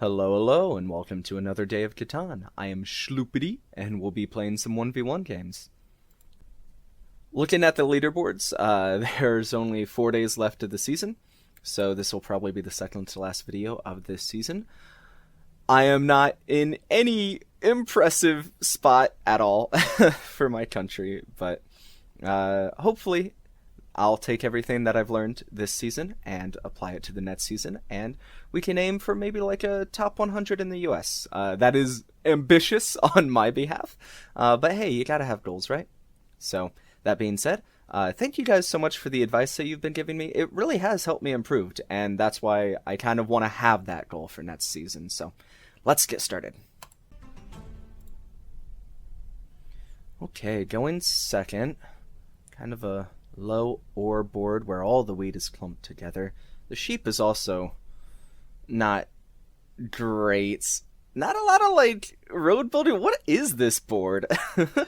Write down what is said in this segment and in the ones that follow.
Hello, hello, and welcome to another day of Catan. I am Schloopity, and we'll be playing some 1v1 games. Looking at the leaderboards, there's only 4 days left of the season, so this will probably be the second to last video of this season. I am not in any impressive spot at all for my country, but hopefully I'll take everything that I've learned this season and apply it to the next season, and we can aim for maybe like a top 100 in the US. That is ambitious on my behalf, but hey, you gotta have goals, right? So, that being said, thank you guys so much for the advice that you've been giving me. It really has helped me improve, and that's why I kind of want to have that goal for next season. So, let's get started. Okay, going second, kind of a low ore board where all the wheat is clumped together. The sheep is also not great. Not a lot of like road building. What is this board?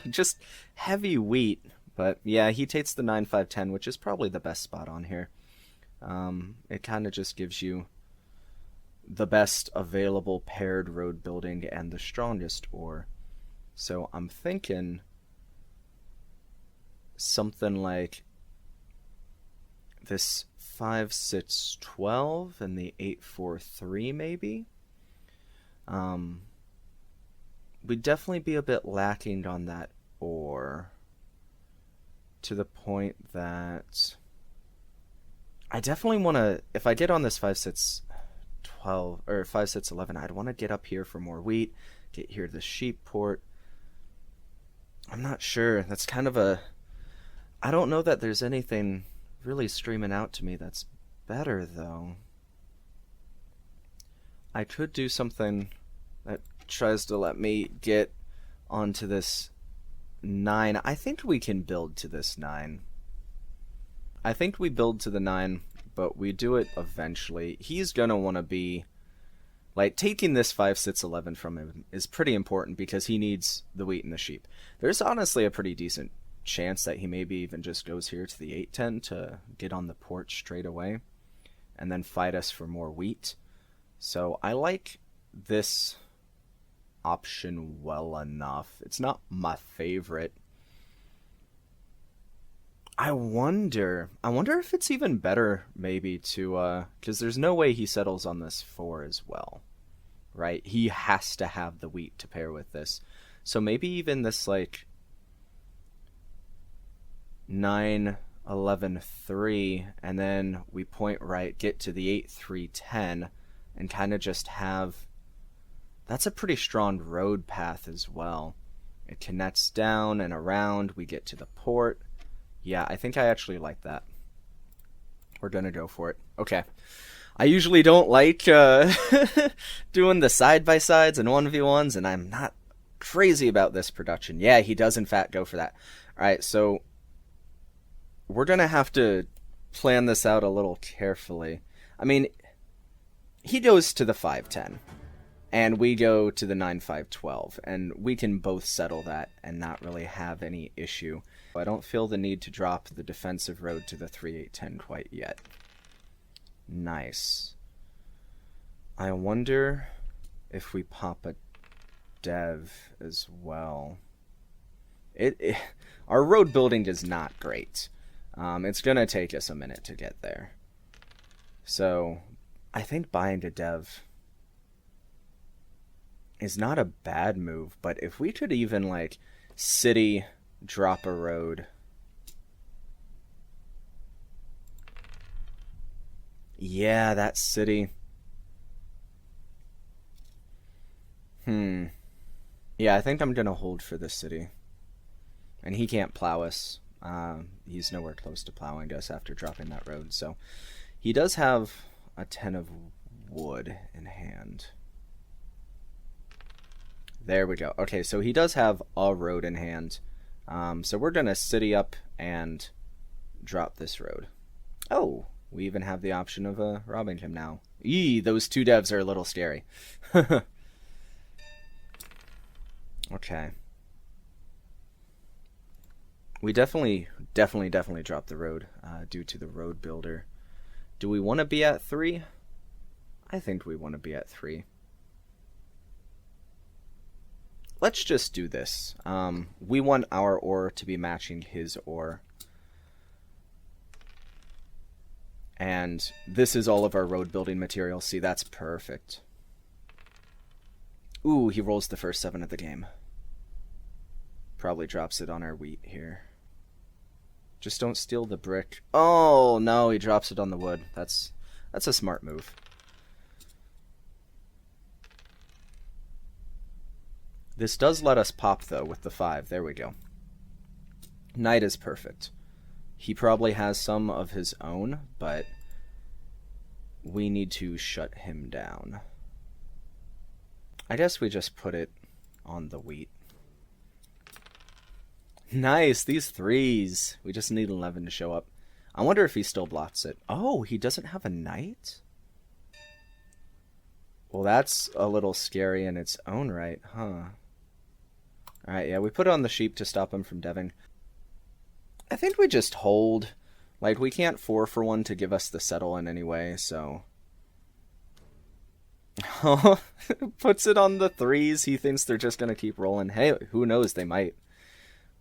Just heavy wheat. But yeah, he takes the 9-5-10, which is probably the best spot on here. It kind of just gives you the best available paired road building and the strongest ore. So I'm thinking something like this 5-6-12 and the 8-4-3 maybe. We'd definitely be a bit lacking on that ore, to the point that I definitely want to, if I get on this 5-6-12 or 5-6-11, I'd want to get up here for more wheat, get here to the sheep port. I'm not sure. That's kind of a, I don't know that there's anything really streaming out to me that's better, though. I could do something that tries to let me get onto this 9. I think we can build to this 9. I think we build to the 9, but we do it eventually. He's gonna want to be, like, taking this 5-6-11 from him is pretty important because he needs the wheat and the sheep. There's honestly a pretty decent chance that he maybe even just goes here to the 8-10 to get on the port straight away and then fight us for more wheat. So I like this option well enough. It's not my favorite. I wonder if it's even better maybe to because there's no way he settles on this 4 as well, right? He has to have the wheat to pair with this. So maybe even this like 9-11-3, and then we point right, get to the 8-3-10, and kind of just have, that's a pretty strong road path as well. It connects down and around, we get to the port. Yeah, I think I actually like that. We're gonna go for it. Okay. I usually don't like doing the side-by-sides and 1v1s, and I'm not crazy about this production. Yeah, he does in fact go for that. Alright, so we're going to have to plan this out a little carefully. I mean, he goes to the 5-10, and we go to the 9-5-12, and we can both settle that and not really have any issue. I don't feel the need to drop the defensive road to the 3-8-10 quite yet. Nice. I wonder if we pop a dev as well. Our road building is not great. It's going to take us a minute to get there. So, I think buying a dev is not a bad move, but if we could even, like, city drop a road. Yeah, that city. Yeah, I think I'm going to hold for this city. And he can't plow us. He's nowhere close to plowing us after dropping that road. So he does have a 10 of wood in hand. There we go. Okay, so he does have a road in hand. So we're going to city up and drop this road. Oh, we even have the option of robbing him now. Eee, those 2 devs are a little scary. Okay. We definitely dropped the road due to the road builder. Do we want to be at 3? I think we want to be at 3. let's just do this. We want our ore to be matching his ore. And this is all of our road building material. See, that's perfect. Ooh, he rolls the first 7 of the game. Probably drops it on our wheat here. Just don't steal the brick. Oh, no, he drops it on the wood. That's a smart move. This does let us pop, though, with the 5. There we go. Knight is perfect. He probably has some of his own, but we need to shut him down. I guess we just put it on the wheat. Nice, these 3s. We just need 11 to show up. I wonder if he still blocks it. Oh, he doesn't have a knight? Well, that's a little scary in its own right, huh? Alright, yeah, we put it on the sheep to stop him from deving. I think we just hold. Like, we can't 4-for-1 to give us the settle in any way, so... Puts it on the 3s. He thinks they're just going to keep rolling. Hey, who knows, they might.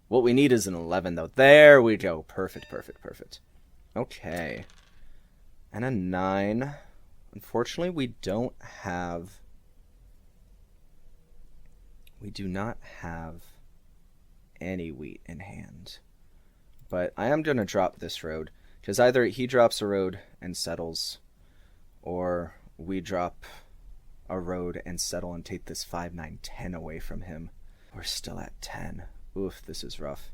What we need is an 11, though. There we go. Perfect, perfect, perfect. Okay. And a 9. Unfortunately, we don't have... We do not have any wheat in hand. But I am going to drop this road, because either he drops a road and settles, or we drop a road and settle and take this 5, 9, 10 away from him. We're still at 10. Oof, this is rough.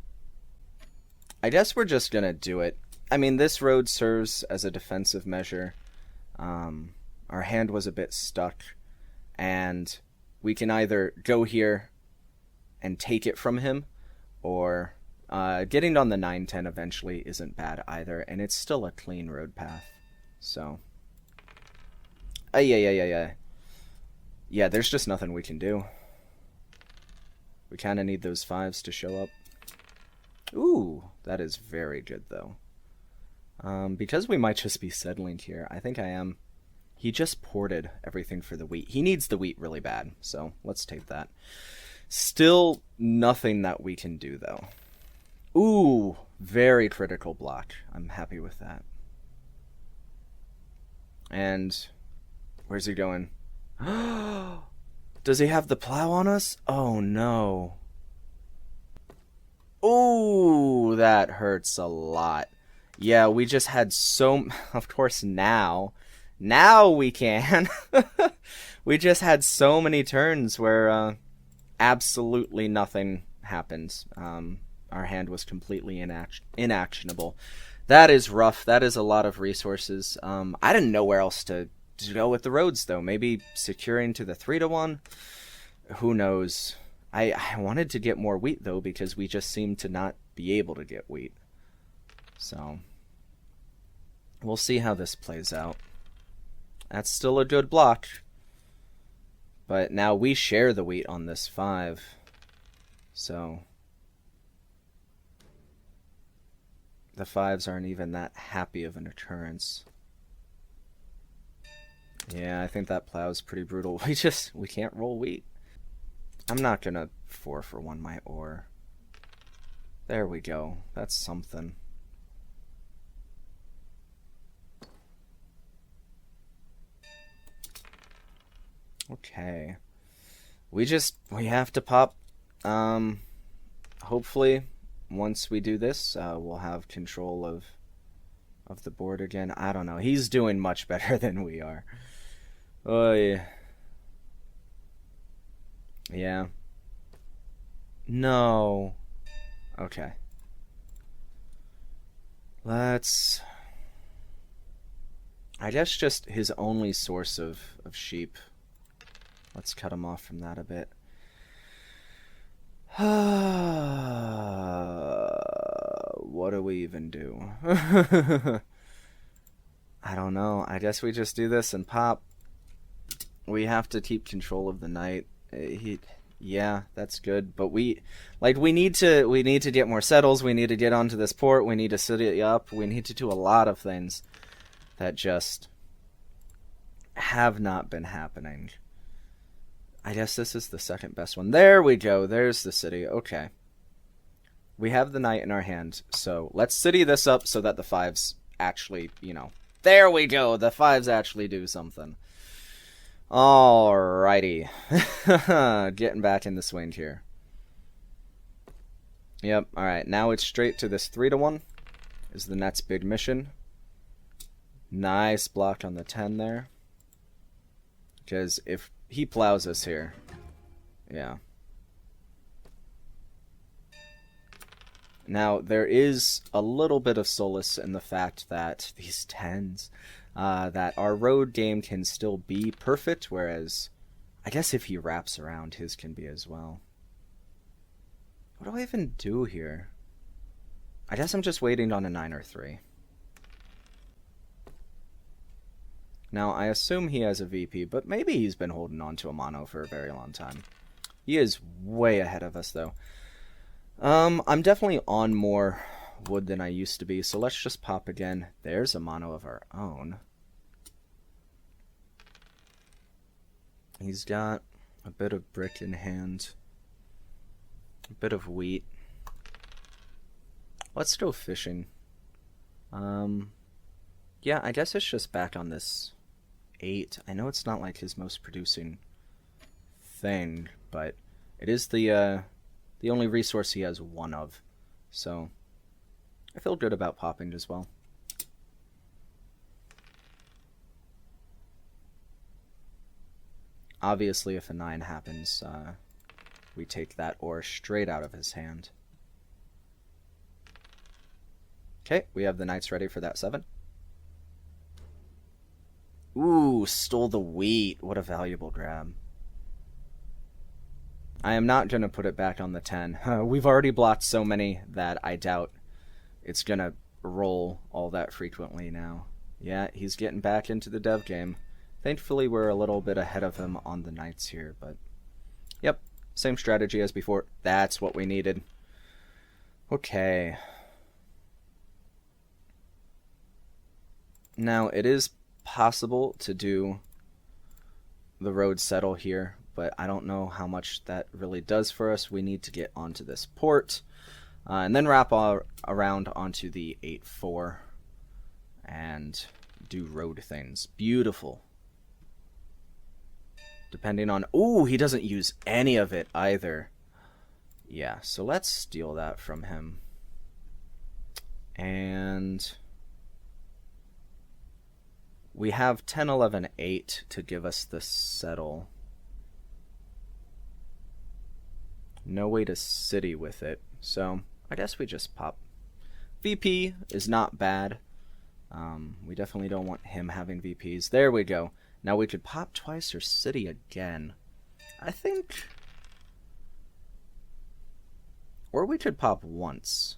I guess we're just going to do it. I mean, this road serves as a defensive measure. Our hand was a bit stuck, and we can either go here and take it from him, or... getting on the 9-10 eventually isn't bad either, and it's still a clean road path. So, yeah. There's just nothing we can do. We kind of need those 5s to show up. Ooh, that is very good though. Because we might just be settling here. I think I am. He just ported everything for the wheat. He needs the wheat really bad, so let's take that. Still nothing that we can do though. Ooh, very critical block. I'm happy with that. And where's he going? Does he have the plow on us? Oh no. Ooh, that hurts a lot. Yeah, we just had so... Of course, now we can. We just had so many turns where absolutely nothing happened. Our hand was completely inactionable. That is rough. That is a lot of resources. I didn't know where else to go with the roads, though. Maybe securing to the 3-1? Who knows? I wanted to get more wheat, though, because we just seemed to not be able to get wheat. So, we'll see how this plays out. That's still a good block. But now we share the wheat on this 5. So... the 5s aren't even that happy of an occurrence. Yeah, I think that plow is pretty brutal. We can't roll wheat. I'm not gonna 4-for-1 my ore. There we go. That's something. Okay. We have to pop. Hopefully... once we do this, we'll have control of the board again. I don't know. He's doing much better than we are. Oh, yeah. Yeah. No. Okay. Let's... I guess just his only source of sheep. Let's cut him off from that a bit. What do we even do? I don't know. I guess we just do this and pop. We have to keep control of the knight. Yeah, that's good. But we need to get more settles. We need to get onto this port. We need to city up. We need to do a lot of things that just have not been happening. I guess this is the second best one. There we go. There's the city. Okay. We have the knight in our hand, so let's city this up so that the 5s actually, you know... There we go! The 5s actually do something. Alrighty. Getting back in the swing here. Yep, alright. Now it's straight to this 3-1. Is the next big mission. Nice block on the 10 there. Because if he plows us here... Yeah. Now, there is a little bit of solace in the fact that these 10s, that our road game can still be perfect, whereas I guess if he wraps around, his can be as well. What do I even do here? I guess I'm just waiting on a 9 or 3. Now, I assume he has a VP, but maybe he's been holding on to a mono for a very long time. He is way ahead of us, though. I'm definitely on more wood than I used to be, so let's just pop again. There's a mono of our own. He's got a bit of brick in hand. A bit of wheat. Let's go fishing. Yeah, I guess it's just back on this 8. I know it's not like his most producing thing, but it is the only resource he has one of. So I feel good about popping as well. Obviously, if a 9 happens, we take that ore straight out of his hand. Okay, we have the knights ready for that 7. Ooh, stole the wheat. What a valuable grab. I am not going to put it back on the 10. We've already blocked so many that I doubt it's going to roll all that frequently now. Yeah, he's getting back into the dev game. Thankfully, we're a little bit ahead of him on the knights here, but... Yep, same strategy as before. That's what we needed. Okay. Now, it is possible to do the road settle here, but I don't know how much that really does for us. We need to get onto this port, and then wrap around onto the 8-4 and do road things. Beautiful. Depending on... Ooh, he doesn't use any of it either. Yeah, so let's steal that from him. And... we have 10, 11, 8 to give us the settle. No way to city with it, so I guess we just pop. VP is not bad. We definitely don't want him having VPs. There we go. Now we could pop twice or city again. I think... or we could pop once.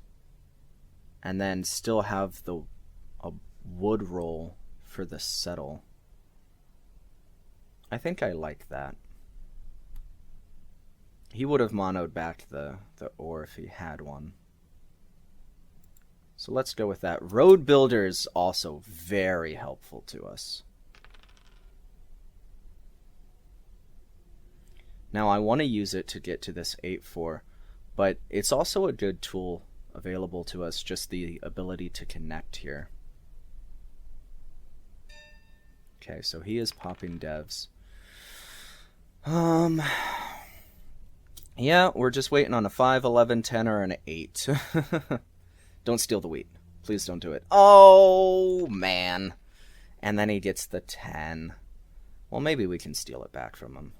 And then still have a wood roll for the settle. I think I like that. He would have monoed back the ore if he had one. So let's go with that. Road Builder's also very helpful to us. Now I want to use it to get to this 8-4, but it's also a good tool available to us, just the ability to connect here. Okay, so he is popping devs. Yeah, we're just waiting on a 5, 11, 10, or an 8. Don't steal the wheat. Please don't do it. Oh, man. And then he gets the 10. Well, maybe we can steal it back from him.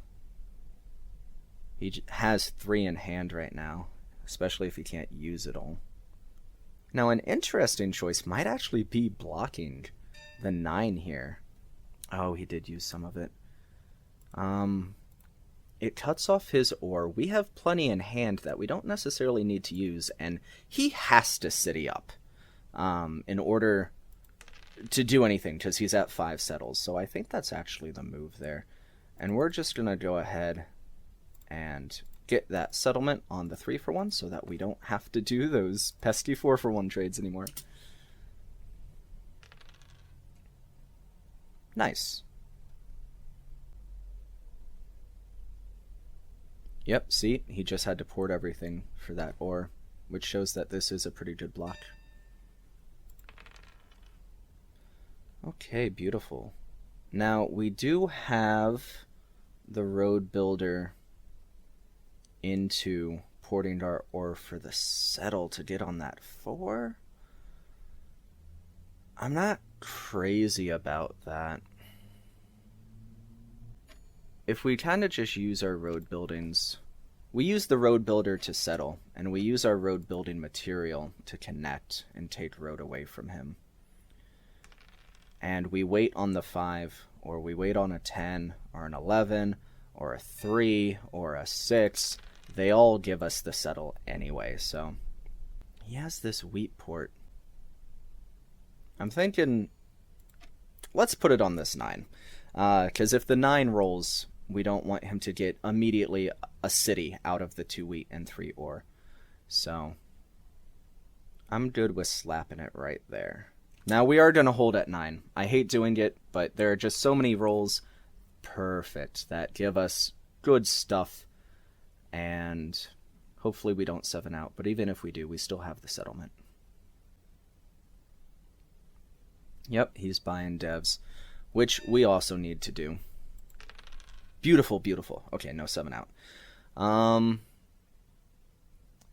He has 3 in hand right now, especially if he can't use it all. Now, an interesting choice might actually be blocking the 9 here. Oh, he did use some of it. It cuts off his ore. We have plenty in hand that we don't necessarily need to use, and he has to city up in order to do anything, because he's at 5 settles. So I think that's actually the move there. And we're just going to go ahead and get that settlement on the 3-for-1 so that we don't have to do those pesky 4-for-1 trades anymore. Nice. Yep, see? He just had to port everything for that ore, which shows that this is a pretty good block. Okay, beautiful. Now, we do have the road builder into porting our ore for the settle to get on that 4. I'm not crazy about that. If we kind of just use our road buildings, we use the road builder to settle, and we use our road building material to connect and take road away from him. And we wait on the 5, or we wait on a 10, or an 11, or a 3, or a 6. They all give us the settle anyway, so he has this wheat port. I'm thinking, let's put it on this 9. Because if the 9 rolls, we don't want him to get immediately a city out of the 2 wheat and 3 ore. So I'm good with slapping it right there. Now we are going to hold at 9. I hate doing it, but there are just so many rolls perfect that give us good stuff. And hopefully we don't 7 out. But even if we do, we still have the settlement. Yep, he's buying devs, which we also need to do. Beautiful, beautiful. Okay, no 7 out.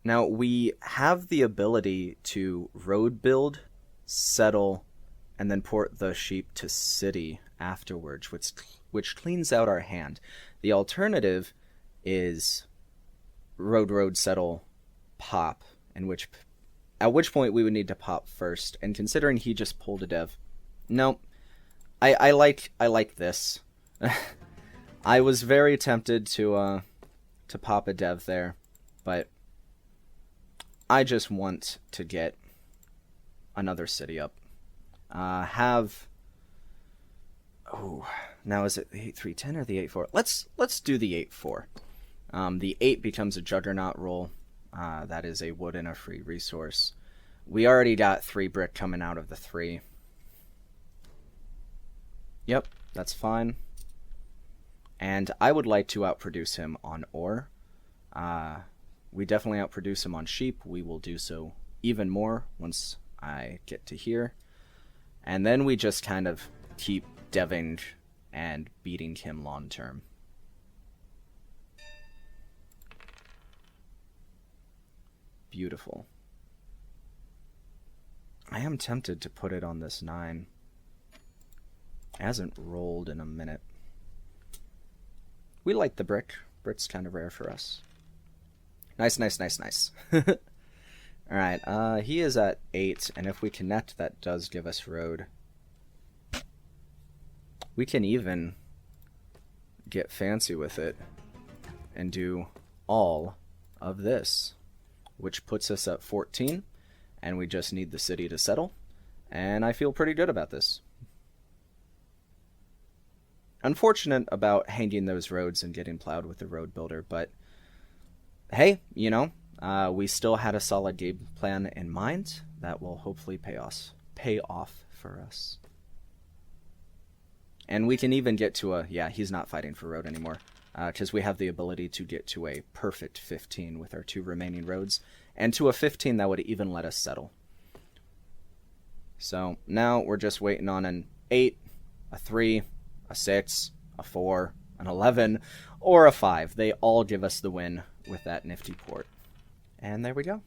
Now, we have the ability to road build, settle, and then port the sheep to city afterwards, which cleans out our hand. The alternative is road, settle, pop, at which point we would need to pop first. And considering he just pulled a dev, no, I like this. I was very tempted to pop a dev there, but I just want to get another city up. Now is it the 8-3-10 or the 8-4? Let's do the 8-4. The 8 becomes a juggernaut roll. That is a wood and a free resource. We already got 3 brick coming out of the 3. Yep, that's fine. And I would like to outproduce him on ore. We definitely outproduce him on sheep. We will do so even more once I get to here. And then we just kind of keep deving and beating him long term. Beautiful. I am tempted to put it on this 9. It hasn't rolled in a minute. We like the brick. Brick's kind of rare for us. Nice. Alright, he is at 8, and if we connect, that does give us road. We can even get fancy with it and do all of this, which puts us at 14, and we just need the city to settle, and I feel pretty good about this. Unfortunate about hanging those roads and getting plowed with the road builder, but hey, you know, we still had a solid game plan in mind that will hopefully pay off for us. And we can even get to he's not fighting for road anymore, because we have the ability to get to a perfect 15 with our 2 remaining roads, and to a 15 that would even let us settle. So now we're just waiting on an 8, a 3, a 6, a 4, an 11, or a 5. They all give us the win with that nifty port. And there we go.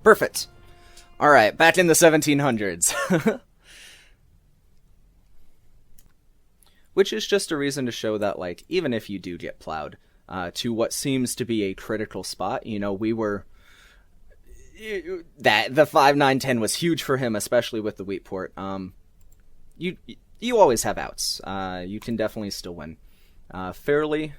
Perfect. Alright, back in the 1700s. Which is just a reason to show that, like, even if you do get plowed to what seems to be a critical spot, you know, we were... that the 5, 9, 10 was huge for him, especially with the wheat port. You always have outs. You can definitely still win. Fairly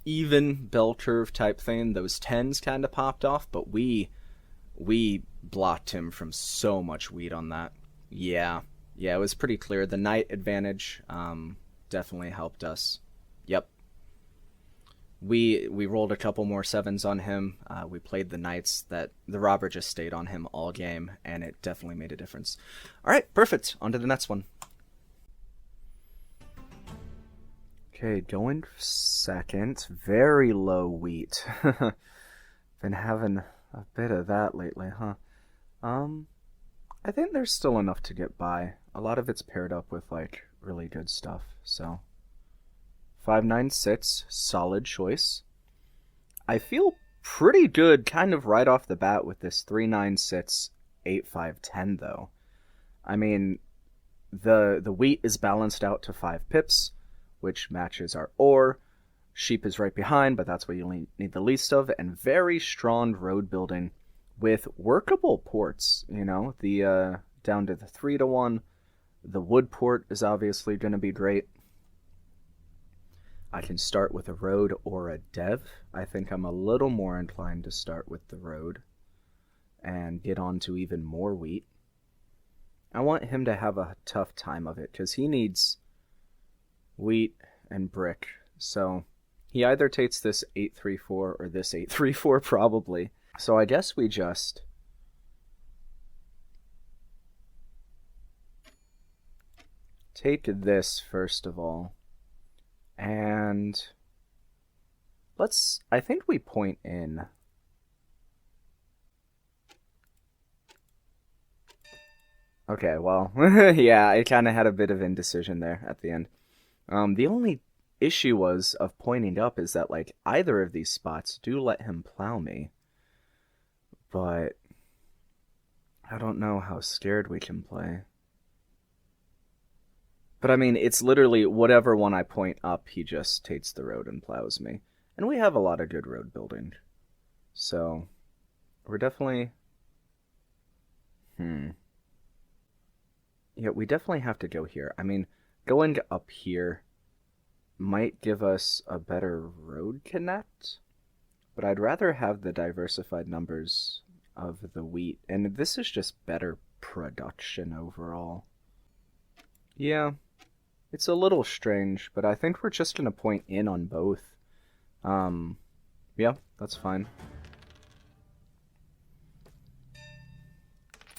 even bell curve type thing. Those 10s kind of popped off, but we blocked him from so much wheat on that. Yeah, it was pretty clear. The knight advantage definitely helped us. Yep. We rolled a couple more 7s on him. We played the knights. That the robber just stayed on him all game, and it definitely made a difference. All right, perfect. On to the next one. Okay, going second. Very low wheat. Been having a bit of that lately, huh? I think there's still enough to get by. A lot of it's paired up with, like, really good stuff, so... 5-9 sits, solid choice. I feel pretty good kind of right off the bat with this 3-9 sits, 8-5-10, though. I mean, the wheat is balanced out to 5 pips, which matches our ore. Sheep is right behind, but that's what you need the least of, and very strong road building with workable ports, you know, the down to the 3-1. The wood port is obviously going to be great. I can start with a road or a dev. I think I'm a little more inclined to start with the road and get on to even more wheat. I want him to have a tough time of it because he needs wheat and brick. So he either takes this 8-3-4 or this 8-3-4 probably. So I guess we just take this first of all. And I think we point in. Okay, well, yeah, I kind of had a bit of indecision there at the end. The only issue was of pointing up is that, like, either of these spots do let him plow me. But I don't know how scared we can play. But I mean, it's literally whatever one I point up, he just takes the road and plows me. And we have a lot of good road building. So, we're definitely... Yeah, we definitely have to go here. I mean, going up here might give us a better road connect. But I'd rather have the diversified numbers of the wheat. And this is just better production overall. Yeah. It's a little strange, but I think we're just going to point in on both. Yeah, that's fine.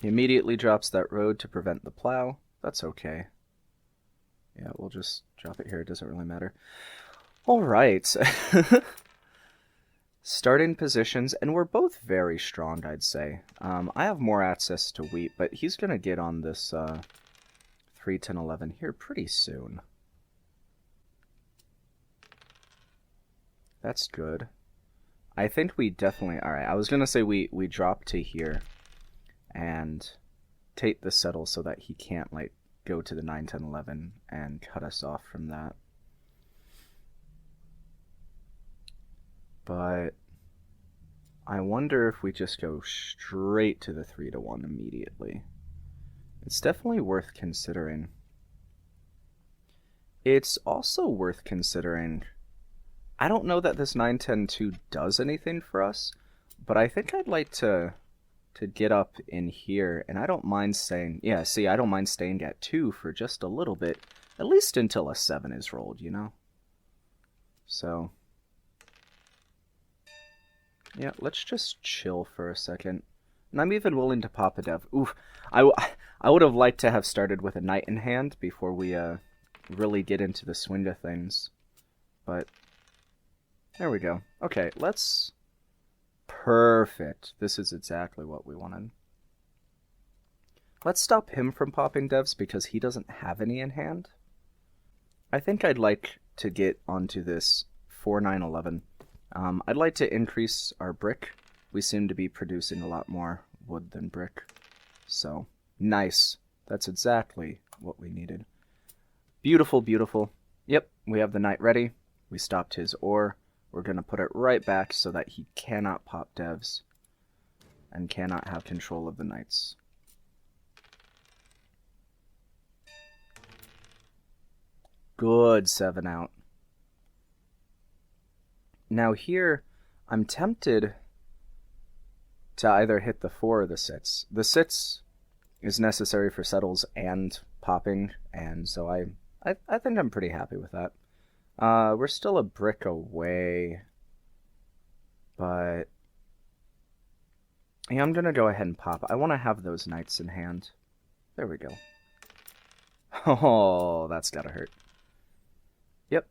He immediately drops that road to prevent the plow. That's okay. Yeah, we'll just drop it here. It doesn't really matter. All right. Starting positions, and we're both very strong, I'd say. I have more access to wheat, but he's going to get on this... 3-10-11 here pretty soon. That's good. I think we definitely... Alright, I was going to say we drop to here and take the settle so that he can't, like, go to the 9-10-11 and cut us off from that. But I wonder if we just go straight to the 3-1 immediately. It's definitely worth considering. It's also worth considering... I don't know that this 9-10-2 does anything for us, but I think I'd like to get up in here, and I don't mind staying... Yeah, see, I don't mind staying at 2 for just a little bit, at least until a 7 is rolled, you know? So... yeah, let's just chill for a second. And I'm even willing to pop a dev. Oof, I would have liked to have started with a knight in hand before we really get into the swing of things. But there we go. Okay, let's... Perfect. This is exactly what we wanted. Let's stop him from popping devs because he doesn't have any in hand. I think I'd like to get onto this 4-9-11. I'd like to increase our brick. We seem to be producing a lot more wood than brick. So, nice. That's exactly what we needed. Beautiful, beautiful. Yep, we have the knight ready. We stopped his ore. We're going to put it right back so that he cannot pop devs and cannot have control of the knights. Good 7 out. Now here, I'm tempted to either hit the 4 or the 6. The 6 is necessary for settles and popping, and so I think I'm pretty happy with that. We're still a brick away, but yeah, I'm going to go ahead and pop. I want to have those knights in hand. There we go. Oh, that's gotta hurt. Yep.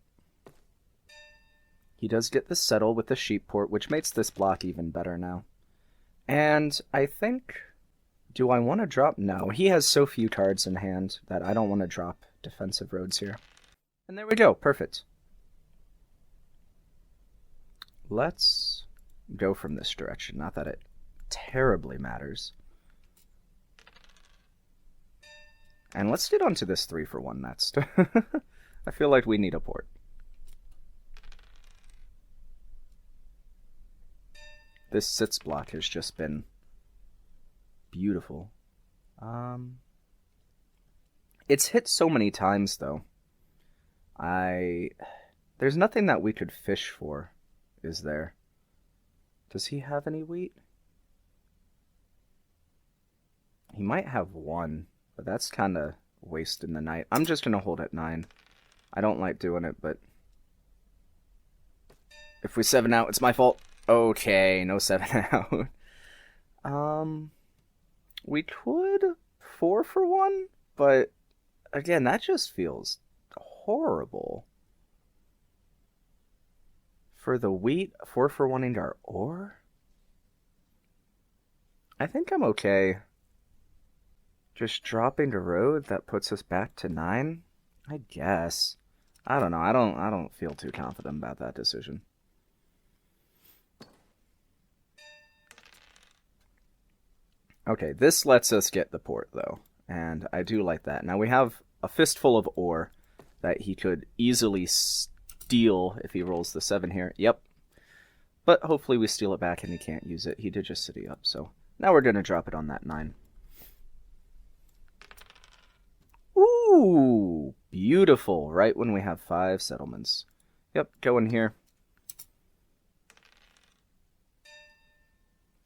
He does get the settle with the sheep port, which makes this block even better now. And I think... Do I want to drop? No, he has so few cards in hand that I don't want to drop defensive roads here. And there we go, perfect. Let's go from this direction, not that it terribly matters. And let's get onto this 3-for-1 next. I feel like we need a port. This sits block has just been beautiful. It's hit so many times, though. There's nothing that we could fish for, is there? Does he have any wheat? He might have one, but that's kind of wasting the night. I'm just going to hold at 9. I don't like doing it, but if we 7 out, it's my fault. Okay, no 7 out. We could 4-for-1, but again, that just feels horrible. For the wheat, 4-for-1ing our ore? I think I'm okay. Just dropping the road, that puts us back to 9? I guess. I don't know. I don't feel too confident about that decision. Okay, this lets us get the port, though, and I do like that. Now we have a fistful of ore that he could easily steal if he rolls the 7 here. Yep. But hopefully we steal it back and he can't use it. He did just city up, so now we're going to drop it on that 9. Ooh, beautiful, right when we have 5 settlements. Yep, go in here.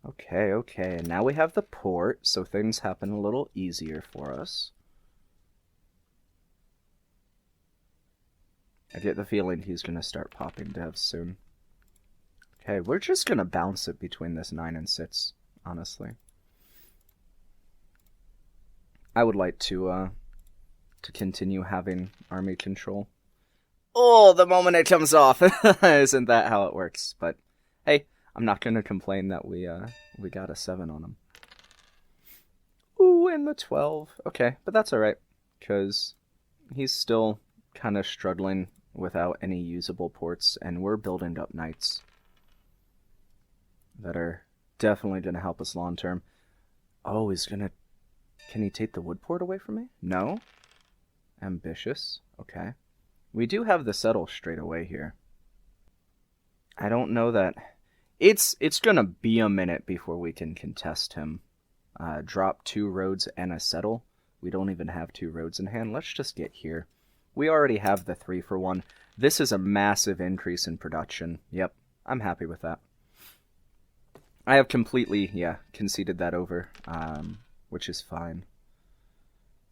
Okay, and now we have the port, so things happen a little easier for us. I get the feeling he's going to start popping devs soon. Okay, we're just going to bounce it between this 9 and 6, honestly. I would like to continue having army control. Oh, the moment it comes off! Isn't that how it works? But, hey, I'm not going to complain that we got a 7 on him. Ooh, and the 12. Okay, but that's alright, because he's still kind of struggling without any usable ports, and we're building up knights that are definitely going to help us long term. Oh, can he take the wood port away from me? No? Ambitious. Okay. We do have the settle straight away here. I don't know that... It's going to be a minute before we can contest him. Drop 2 roads and a settle. We don't even have 2 roads in hand. Let's just get here. We already have the 3-for-1. This is a massive increase in production. Yep, I'm happy with that. I have completely, conceded that over, which is fine.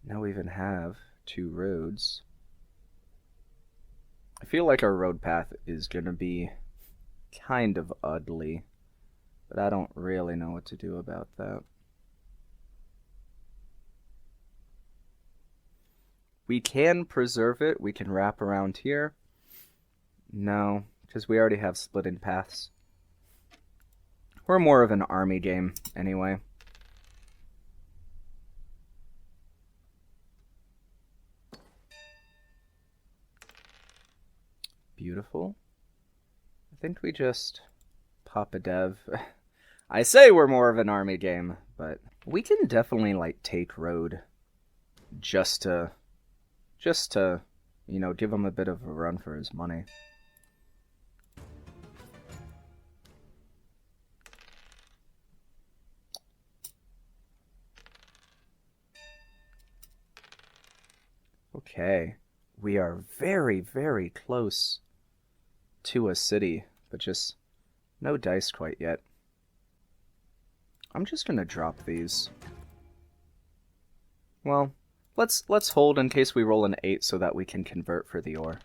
Now we even have 2 roads. I feel like our road path is going to be kind of ugly, but I don't really know what to do about that. We can preserve it. We can wrap around here. No, because we already have splitting paths. We're more of an army game anyway. Beautiful. I think we just pop a dev. I say we're more of an army game, but we can definitely like take road just to give him a bit of a run for his money. Okay, we are very, very close to a city, but just no dice quite yet. I'm just gonna drop these. Well, let's hold in case we roll an 8 so that we can convert for the ore.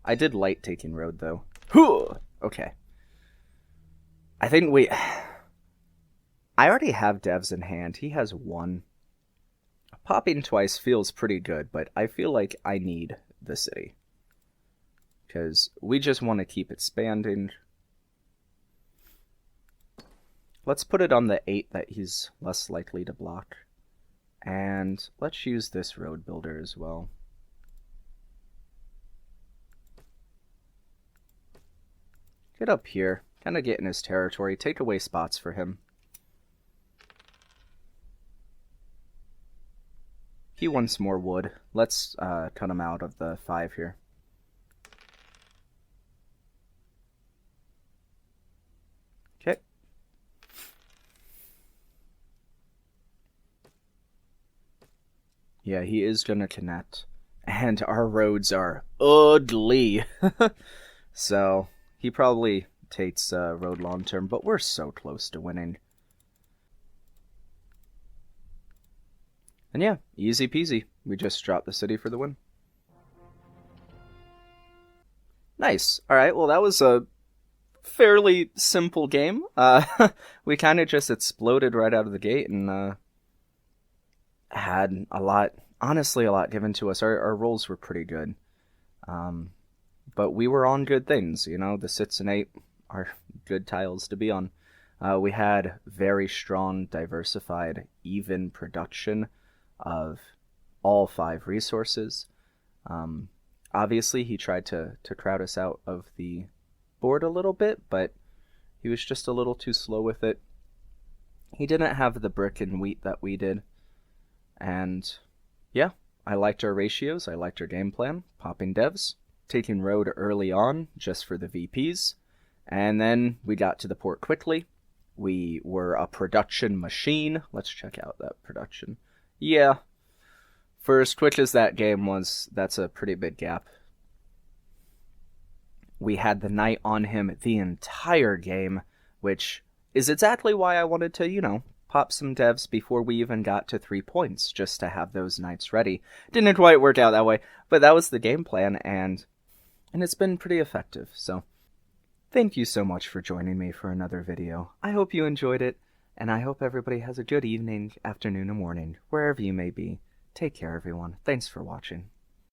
I did like taking road though. Okay. I think I already have devs in hand. He has 1. Popping twice feels pretty good, but I feel like I need the city. because we just want to keep expanding. Let's put it on the 8 that he's less likely to block. And let's use this road builder as well. Get up here, kind of get in his territory, take away spots for him. He wants more wood. Let's cut him out of the 5 here. Okay. Yeah, he is going to connect. And our roads are ugly. So, he probably takes road long term, but we're so close to winning. And yeah, easy peasy. We just dropped the city for the win. Nice. Alright, well that was a fairly simple game. We kind of just exploded right out of the gate and had a lot, honestly a lot given to us. Our rolls were pretty good. But we were on good things, you know, the 6 and 8 are good tiles to be on. We had very strong, diversified, even production of all 5 resources. Obviously, he tried to crowd us out of the board a little bit, but he was just a little too slow with it. He didn't have the brick and wheat that we did. And yeah, I liked our ratios, I liked our game plan, popping devs, taking road early on just for the VPs, and then we got to the port quickly. We were a production machine. Let's check out that production. Yeah, for as quick as that game was, that's a pretty big gap. We had the knight on him the entire game, which is exactly why I wanted to, you know, pop some devs before we even got to 3 points, just to have those knights ready. Didn't quite work out that way, but that was the game plan, and it's been pretty effective, so thank you so much for joining me for another video. I hope you enjoyed it, and I hope everybody has a good evening, afternoon, or morning, wherever you may be. Take care, everyone. Thanks for watching.